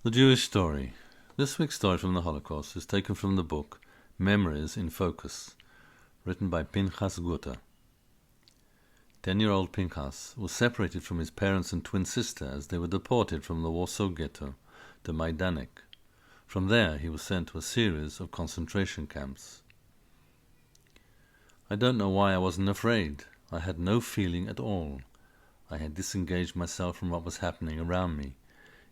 The Jewish Story. This week's story from the Holocaust is taken from the book Memories in Focus, written by Pinchas Guta. 10-year-old Pinchas was separated from his parents and twin sister as they were deported from the Warsaw Ghetto to Majdanek. From there he was sent to a series of concentration camps. I don't know why I wasn't afraid. I had no feeling at all. I had disengaged myself from what was happening around me.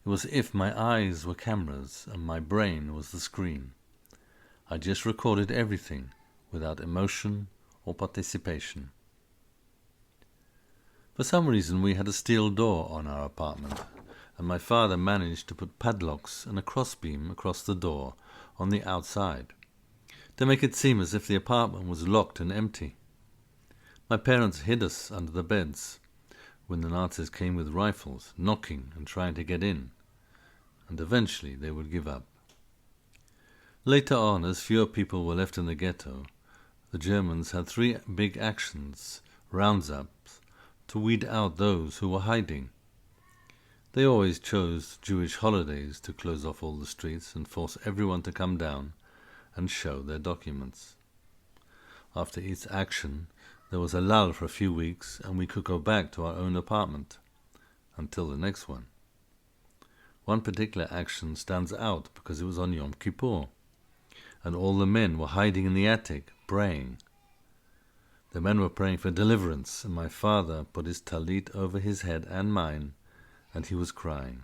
It was as if my eyes were cameras and my brain was the screen. I just recorded everything without emotion or participation. For some reason we had a steel door on our apartment, and my father managed to put padlocks and a crossbeam across the door on the outside, to make it seem as if the apartment was locked and empty. My parents hid us under the beds when the Nazis came with rifles, knocking and trying to get in, and eventually they would give up. Later on, as fewer people were left in the ghetto, the Germans had 3 big actions, rounds-ups, to weed out those who were hiding. They always chose Jewish holidays to close off all the streets and force everyone to come down and show their documents. After each action, there was a lull for a few weeks and we could go back to our own apartment until the next one. One particular action stands out because it was on Yom Kippur, and all the men were hiding in the attic, praying. The men were praying for deliverance, and my father put his talit over his head and mine, and he was crying.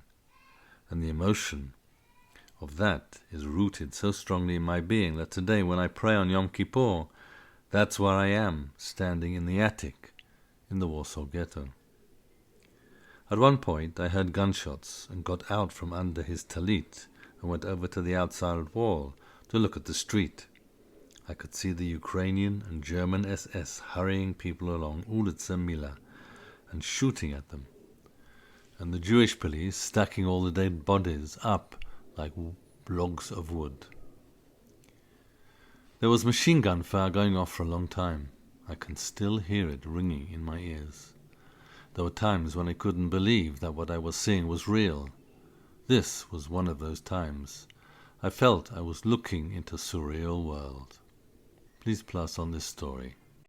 And the emotion of that is rooted so strongly in my being that today when I pray on Yom Kippur, that's where I am, standing in the attic in the Warsaw Ghetto. At one point I heard gunshots and got out from under his talit and went over to the outside wall to look at the street. I could see the Ukrainian and German SS hurrying people along Ulica Mila and shooting at them, and the Jewish police stacking all the dead bodies up like logs of wood. There was machine gun fire going off for a long time. I can still hear it ringing in my ears. There were times when I couldn't believe that what I was seeing was real. This was one of those times. I felt I was looking into a surreal world. Please pass on this story.